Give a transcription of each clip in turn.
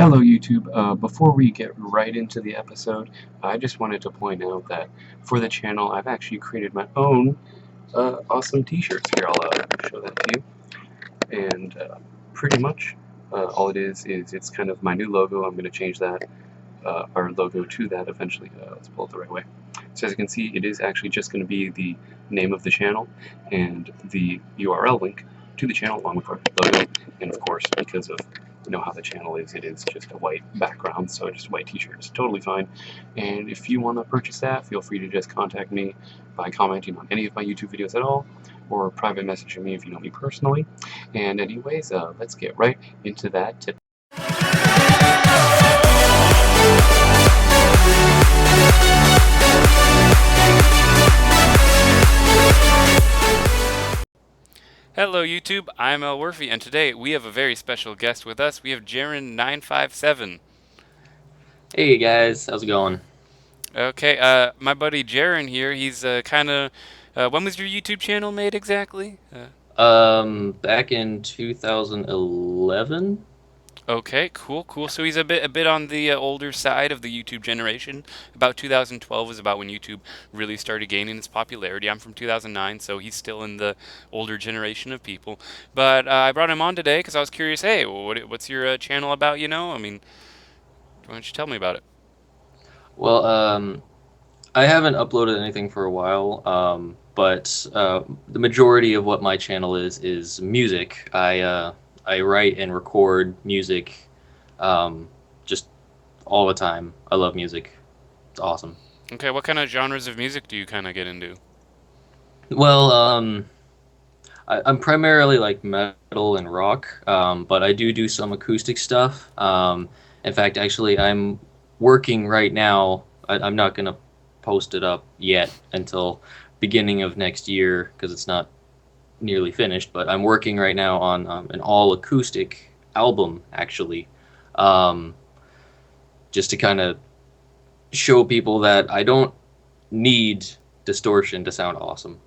Hello YouTube. Before we get right into the episode, I just wanted to point out that for the channel I've actually created my own awesome t-shirts. Here, I'll show that to you. And pretty much all it is it's kind of my new logo. I'm going to change that, our logo to that eventually. Let's pull it the right way. So as you can see, it is actually just going to be the name of the channel and the URL link to the channel along with our logo. And of course, because of how the channel is, it is just a white background, so just a white t-shirt is totally fine. And if you want to purchase that, feel free to just contact me by commenting on any of my YouTube videos at all, or private messaging me if you know me personally. And anyways, let's get right into that tip. Hello YouTube, I'm Elwirfy, and today we have a very special guest with us. We have Jeren957. Hey guys, how's it going? Okay, my buddy Jeren here, he's when was your YouTube channel made exactly? Back in 2011. Okay, cool. So he's a bit on the older side of the YouTube generation. About 2012 was about when YouTube really started gaining its popularity. I'm from 2009, so he's still in the older generation of people. But I brought him on today because I was curious. Hey, what's your channel about? I mean, why don't you tell me about it? Well, I haven't uploaded anything for a while, but the majority of what my channel is music. I write and record music, just all the time. I love music. It's awesome. Okay, what kind of genres of music do you kind of get into? Well, I'm primarily like metal and rock, but I do some acoustic stuff. In fact, actually, I'm working right now. I'm not gonna post it up yet until beginning of next year because it's not nearly finished. But I'm working right now on an all acoustic album, actually, um, just to kind of show people that I don't need distortion to sound awesome.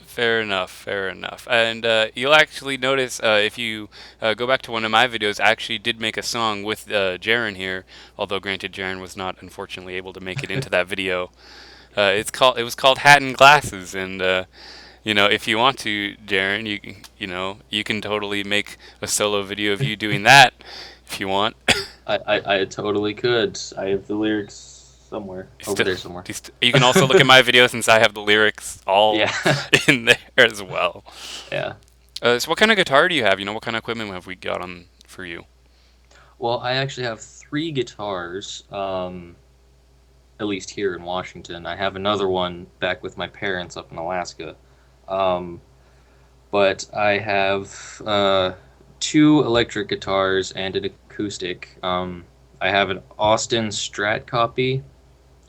Fair enough. And you'll actually notice if you go back to one of my videos, I actually did make a song with Jaren here, although granted Jaren was not unfortunately able to make it into that video. It was called Hat and Glasses, and if you want to, Jaren, you can totally make a solo video of you doing that if you want. I totally could. I have the lyrics somewhere over Still, there somewhere. you can also look at my video since I have the lyrics all Yeah, in there as well. yeah. So what kind of guitar do you have? What kind of equipment have we got on for you? Well, I actually have three guitars, at least here in Washington. I have another one back with my parents up in Alaska. Um, but I have two electric guitars and an acoustic. I have an Austin Strat copy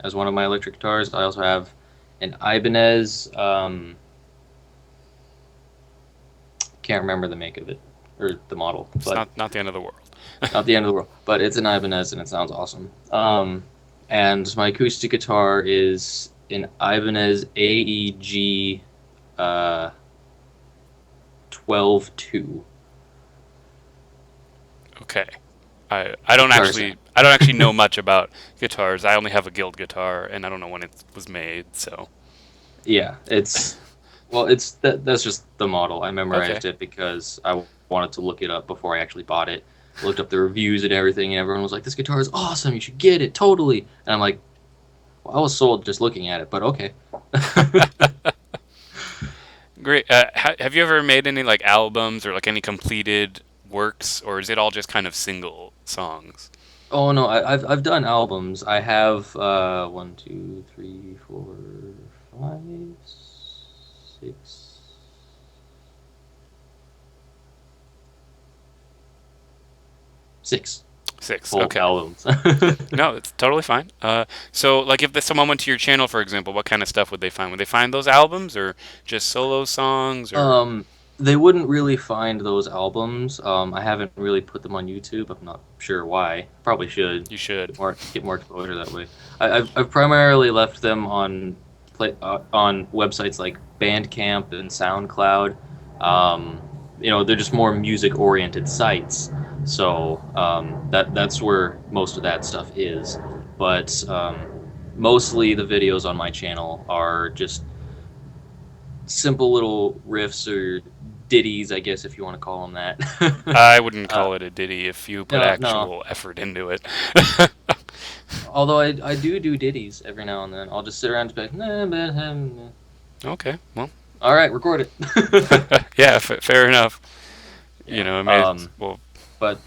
as one of my electric guitars. I also have an Ibanez. Can't remember the make of it or the model, It's but not the end of the world. not the end of the world. But it's an Ibanez and it sounds awesome. And my acoustic guitar is an Ibanez AEG 12-2. Okay. Guitar I don't actually know much about guitars. I only have a Guild guitar and I don't know when it was made, so Yeah, that's just the model. I okay. memorized it because I wanted to look it up before I actually bought it. Looked up the reviews and everything, and everyone was like, "This guitar is awesome. You should get it totally." And I'm like, well, I was sold just looking at it, but okay. Great. Have you ever made any like albums or like any completed works, or is it all just kind of single songs? Oh no, I've done albums. I have one, two, three, four, five, six, six Six. full Okay. albums. No, it's totally fine. So like if someone went to your channel, for example, what kind of stuff would they find? Would they find those albums or just solo songs or Um, they wouldn't really find those albums. I haven't really put them on YouTube. I'm not sure why. Probably should you should? get more exposure that way. I've primarily left them on websites like Bandcamp and SoundCloud. Um, they're just more music oriented sites. So that's where most of that stuff is. But mostly the videos on my channel are just simple little riffs or ditties, I guess, if you want to call them that. I wouldn't uh, call it a ditty if you put no. actual effort into it. Although I do ditties every now and then. I'll just sit around and be like, nah, nah, nah, nah. Okay, well, All right, record it. yeah, fair enough. You Yeah. know, I mean, well, But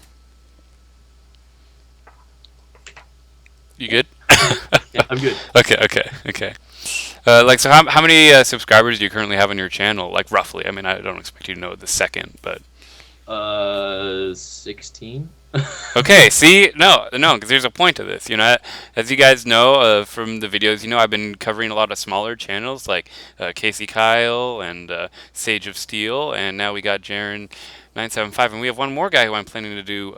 you yeah, good? yeah, I'm good. Okay. Like, so how many subscribers do you currently have on your channel? Like, roughly. I mean, I don't expect you to know the second, but 16. okay. See, no, because there's a point to this. You know, as you guys know from the videos, I've been covering a lot of smaller channels like Casey Kyle and Sage of Steel, and now we got Jeren 975, and we have one more guy who I'm planning to do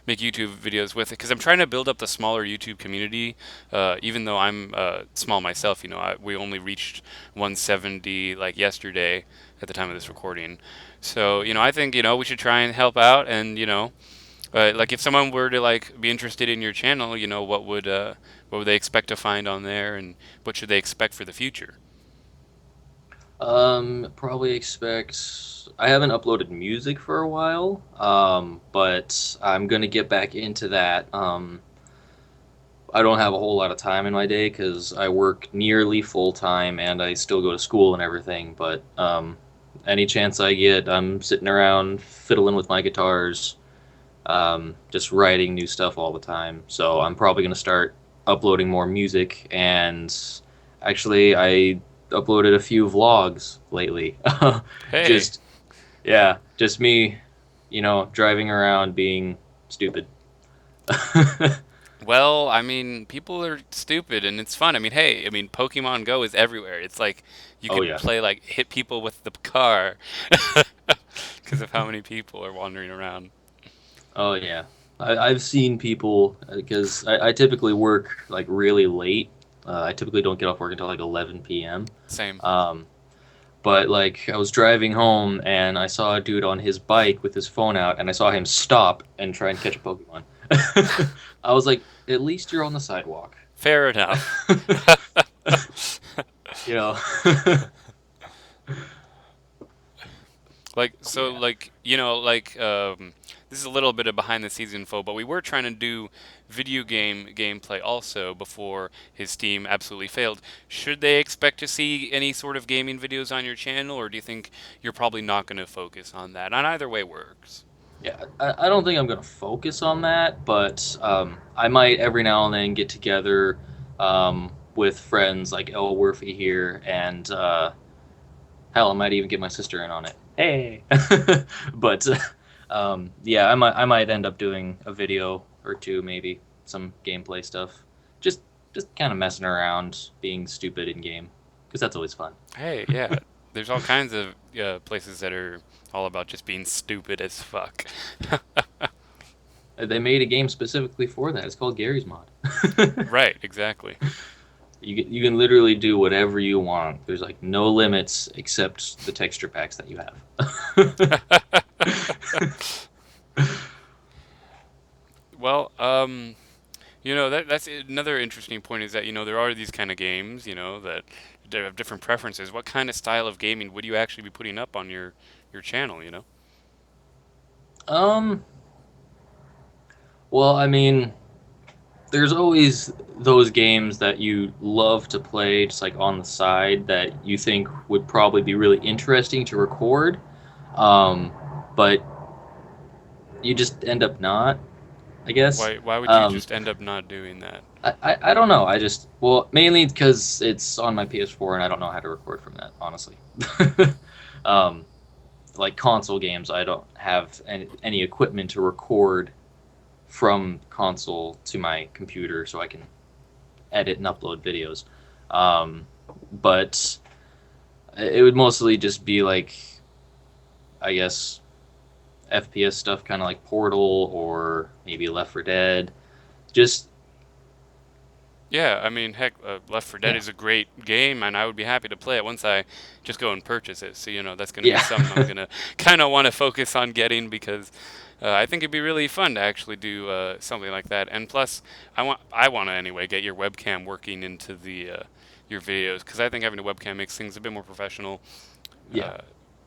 make YouTube videos with, because I'm trying to build up the smaller YouTube community. Even though I'm small myself, we only reached 170 like yesterday at the time of this recording. So I think we should try and help out, and like if someone were to like be interested in your channel, what would they expect to find on there, and what should they expect for the future? Probably expect. I haven't uploaded music for a while, but I'm gonna get back into that. I don't have a whole lot of time in my day because I work nearly full time and I still go to school and everything. But any chance I get, I'm sitting around fiddling with my guitars, just writing new stuff all the time. So I'm probably going to start uploading more music. And actually, I uploaded a few vlogs lately. Hey, just, yeah, just me, driving around being stupid. well, I mean, people are stupid and it's fun. I mean, hey, I mean, Pokemon Go is everywhere. It's like you Oh, could yeah. play like hit people with the car because of how many people are wandering around. Oh, yeah. I've seen people because I typically work like really late. I typically don't get off work until like 11 p.m. Same. Um, But like I was driving home and I saw a dude on his bike with his phone out and I saw him stop and try and catch a Pokemon. I was like, at least you're on the sidewalk. Fair enough. you know. Like so, Yeah. like this is a little bit of behind the scenes info, but we were trying to do video game gameplay also before his Steam absolutely failed. Should they expect to see any sort of gaming videos on your channel, or do you think you're probably not going to focus on that? And either way works. Yeah, I don't think I'm gonna focus on that, but I might every now and then get together with friends like Elwirfy here, and hell, I might even get my sister in on it. Hey, but yeah, I might end up doing a video or two, maybe some gameplay stuff. Just just kind of messing around, being stupid in game, because that's always fun. Hey, yeah, there's all kinds of places that are all about just being stupid as fuck. They made a game specifically for that. It's called Gary's Mod. Right, exactly. You can literally do whatever you want. There's like no limits except the texture packs that you have. Well, that's another interesting point is that, there are these kind of games, that have different preferences. What kind of style of gaming would you actually be putting up on your channel? um, well, I mean, there's always those games that you love to play just like on the side that you think would probably be really interesting to record, um, but you just end up not, I guess. Why would you Um, just end up not doing that? I don't know. I just, well, mainly because it's on my PS4 and I don't know how to record from that, honestly. um, like console games, I don't have any equipment to record from console to my computer so I can edit and upload videos. Um, but it would mostly just be like, I guess, FPS stuff, kind of like Portal or maybe Left 4 Dead. Just Yeah, I mean, heck, Left 4 Dead Yeah. is a great game, and I would be happy to play it once I just go and purchase it. So, that's going to be Yeah. something I'm going to kind of want to focus on getting because I think it'd be really fun to actually do something like that. And plus, I want to anyway get your webcam working into the your videos because I think having a webcam makes things a bit more professional. Yeah. Uh,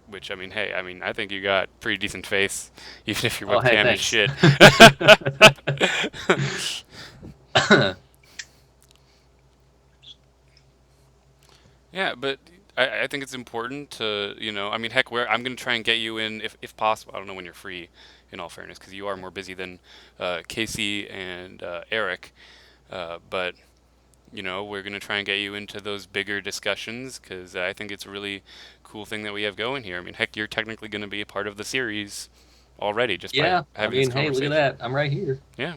which I mean, hey, I think you got pretty decent face, even if your Oh, hey, webcam is thanks. shit. Yeah, but I think it's important to, I mean, heck, I'm going to try and get you in if possible. I don't know when you're free, in all fairness, because you are more busy than Casey and Eric. But, we're going to try and get you into those bigger discussions because I think it's a really cool thing that we have going here. I mean, heck, you're technically going to be a part of the series already just by Yeah. I having this mean, hey, look at conversation. that. I'm right here. Yeah.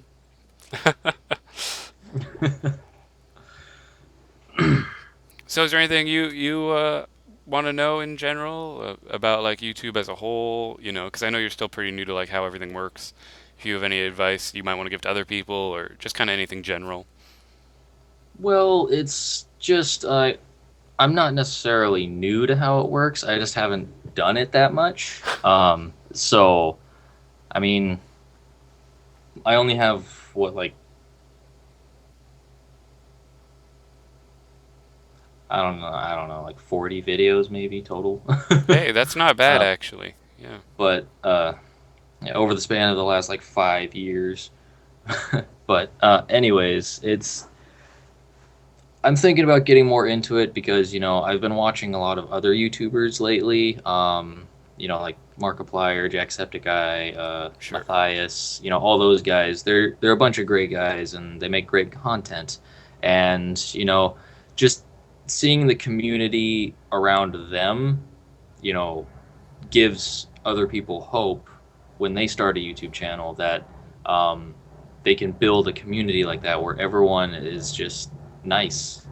So, is there anything you want to know in general about like YouTube as a whole? Because I know you're still pretty new to like how everything works. If you have any advice you might want to give to other people, or just kind of anything general. Well, it's just I'm not necessarily new to how it works. I just haven't done it that much. So I mean, I only have what like I don't know, like 40 videos maybe total. Hey, that's not bad uh, actually. Yeah. but yeah, over the span of the last like 5 years. But anyways, it's I'm thinking about getting more into it because I've been watching a lot of other YouTubers lately. Like Markiplier, Jacksepticeye, Sure. Matthias. All those guys. They're a bunch of great guys and they make great content. And just seeing the community around them, you know, gives other people hope when they start a YouTube channel that um, they can build a community like that where everyone is just nice.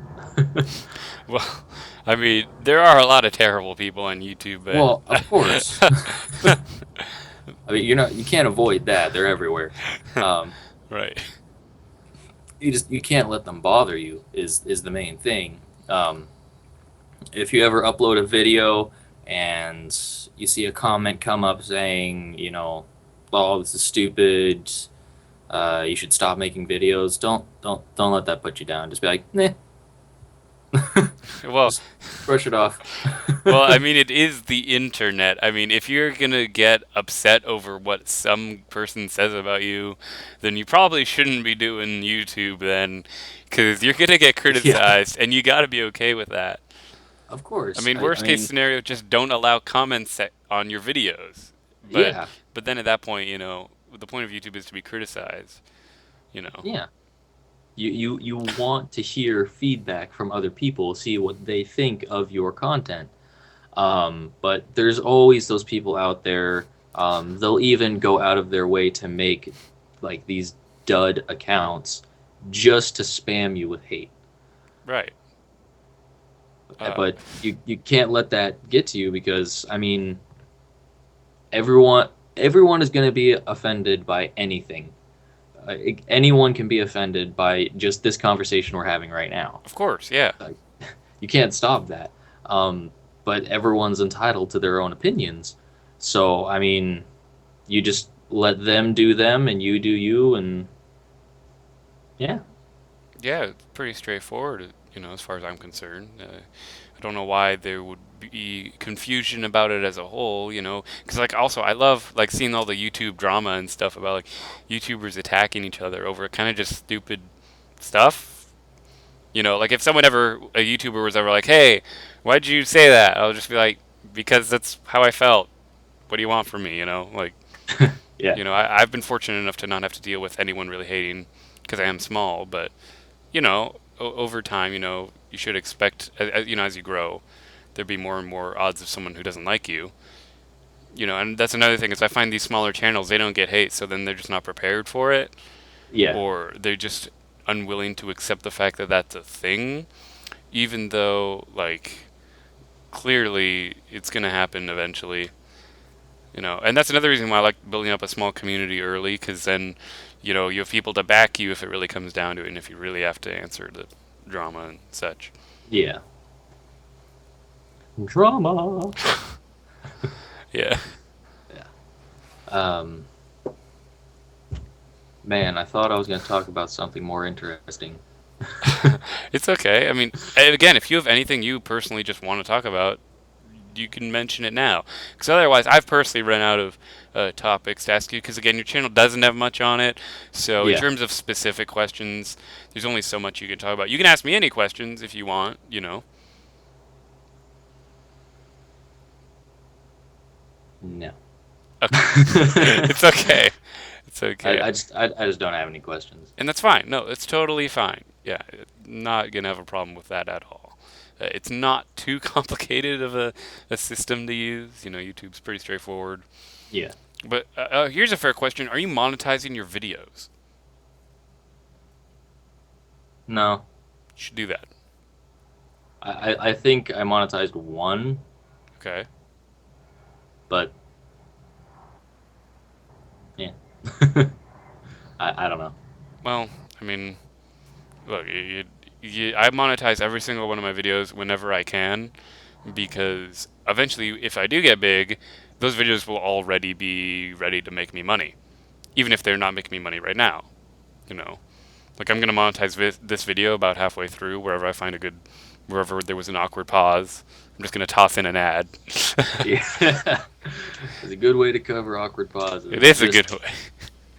Well, I mean, there are a lot of terrible people on YouTube, Well, of course. but I mean, you can't avoid that. They're everywhere. Um, right. you can't let them bother you is the main thing. If you ever upload a video and you see a comment come up saying, "Oh, this is stupid. You should stop making videos." Don't let that put you down. Just be like, "Nah." Well, Just brush it off. Well, I mean, it is the internet. I mean, if you're gonna get upset over what some person says about you, then you probably shouldn't be doing YouTube then, because you're gonna get Yeah, criticized, and you gotta be okay with that. of I course. mean, I worst case mean, scenario, just don't allow comments on your videos. But yeah, but then at that point, the point of YouTube is to be criticized. You know. yeah. You want to hear feedback from other people, see what they think of your content. But there's always those people out there. They'll even go out of their way to make like these dud accounts just to spam you with hate. Right. Uh, But you can't let that get to you because I mean everyone everyone is going to be offended by anything. Anyone can be offended by just this conversation we're having right now. of course, yeah. Like, you can't stop that. Um, but everyone's entitled to their own opinions. So, I mean, you just let them do them and you do you, and yeah. Yeah, it's pretty straightforward, as far as I'm concerned. I don't know why there would be confusion about it as a whole, because like also I love like seeing all the YouTube drama and stuff about like YouTubers attacking each other over kind of just stupid stuff. Like if a YouTuber was ever like, "Hey, why'd you say that?" I'll just be like, "Because that's how I felt. What do you want from me?" Like, Yeah. I've been fortunate enough to not have to deal with anyone really hating because I am small, but over time, you should expect, as you grow, there'd be more and more odds of someone who doesn't like you. And that's another thing is I find these smaller channels, they don't get hate, so then they're just not prepared for it, Yeah. or they're just unwilling to accept the fact that that's a thing, even though, like, clearly it's going to happen eventually. And that's another reason why I like building up a small community early, because then, you have people to back you if it really comes down to it, and if you really have to answer the drama and such. Yeah. Drama. Yeah. Yeah. Um, Man, I thought I was going to talk about something more interesting. It's okay. I mean, and again, if you have anything you personally just want to talk about, you can mention it now. Because otherwise, I've personally run out of topics to ask you. Because again, your channel doesn't have much on it. So in Yeah. terms of specific questions, there's only so much you can talk about. You can ask me any questions if you want. No. Okay. It's okay. It's okay. I just don't have any questions. And that's fine. No, it's totally fine. Yeah, not gonna have a problem with that at all. It's not too complicated of a system to use. YouTube's pretty straightforward. Yeah. But here's a fair question: are you monetizing your videos? No. You should do that. I think I monetized one, Okay. but yeah. I don't know. Well, I mean, look, I monetize every single one of my videos whenever I can, because eventually, if I do get big, those videos will already be ready to make me money, even if they're not making me money right now. You know, like I'm gonna monetize this video about halfway through, wherever I find a good, wherever there was an awkward pause. I'm just gonna toss in an ad. Yeah. It's a good way to cover awkward pauses. It is a Just, good way.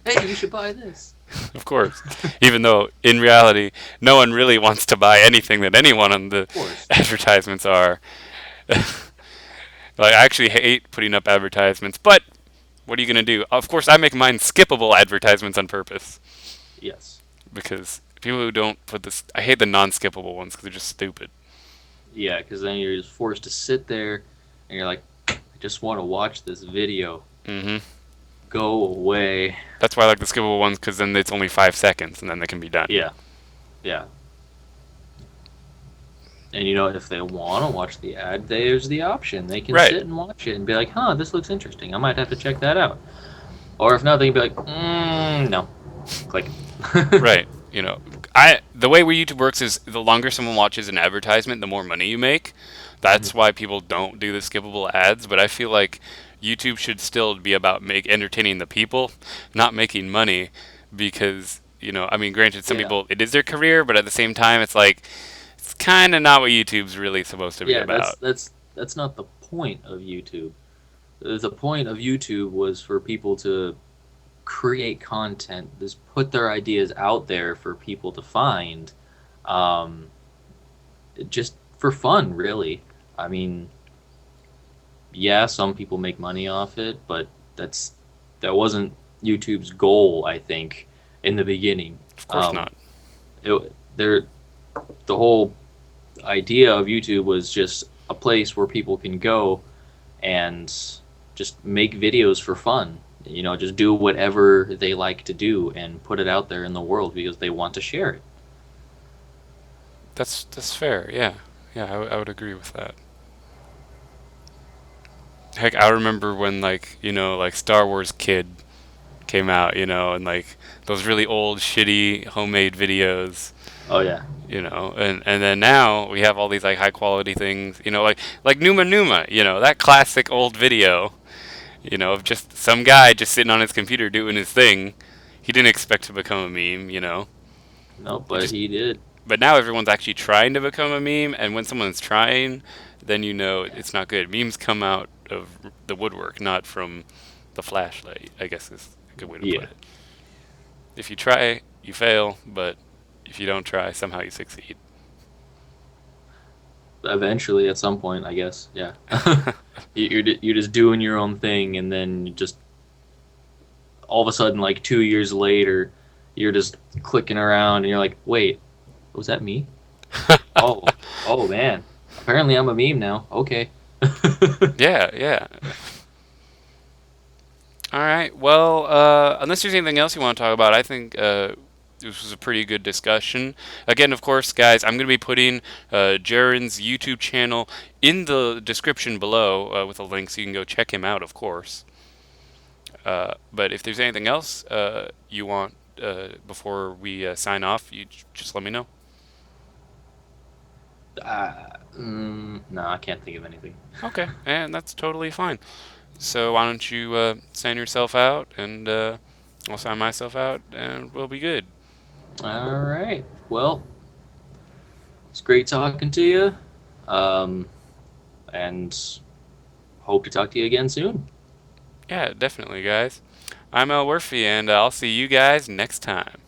hey, you should buy this. Of course. Even though in reality, no one really wants to buy anything that anyone on the Of course. advertisements are. Like, I actually hate putting up advertisements, but what are you going to do? Of course, I make mine skippable advertisements on purpose, Yes. because people who don't put this, I hate the non-skippable ones because they're just stupid. Yeah, because then you're just forced to sit there and you're like, I just want to watch this video. Hmm Go away. That's why I like the skippable ones, because then it's only 5 seconds and then they can be done. Yeah. Yeah. And if they want to watch the ad, there's the option. They can Right. sit and watch it and be like, huh, this looks interesting. I might have to check that out. Or if not, they can be like, no. Click. Right. The way where YouTube works is the longer someone watches an advertisement, the more money you make. That's why people don't do the skippable ads. But I feel like YouTube should still be about entertaining the people, not making money, because I mean, granted, some Yeah. people it is their career, but at the same time, it's like it's kind of not what YouTube's really supposed to be Yeah, about. that's not the point of YouTube. The point of YouTube was for people to create content, just put their ideas out there for people to find, um, just for fun, really. I mean, yeah, some people make money off it, but that wasn't YouTube's goal, I think, in the beginning. Of course not. The whole idea of YouTube was just a place where people can go and just make videos for fun. Just do whatever they like to do and put it out there in the world because they want to share it. That's fair. Yeah, yeah, I would agree with that. Heck, I remember when like Star Wars Kid came out, and like those really old, shitty homemade videos, Oh yeah, and then now we have all these like high quality things, like Numa Numa, that classic old video, of just some guy just sitting on his computer doing his thing. He didn't expect to become a meme. no, He but just, he did. but now everyone's actually trying to become a meme, and when someone's trying, then it's not good. Memes come out of the woodwork, not from the flashlight, I guess is a good way to put Yeah, it. If you try, you fail, but if you don't try, somehow you succeed. eventually at some point, I guess. Yeah, you're just doing your own thing, and then you just all of a sudden, like 2 years later, you're just clicking around, and you're like, wait, was that me? Oh, oh man. Apparently, I'm a meme now. Okay. Yeah, yeah. All right. Well, unless there's anything else you want to talk about, I think this was a pretty good discussion. Again, of course, guys, I'm going to be putting Jeren's YouTube channel in the description below with a link so you can go check him out, of course. But if there's anything else you want before we sign off, you just let me know. No, I can't think of anything. Okay, and that's totally fine. So why don't you sign yourself out, and I'll sign myself out, and we'll be good. All right. Well, it's great talking to you. Um, and hope to talk to you again soon. Yeah, definitely, guys. I'm Elwirfy, and I'll see you guys next time.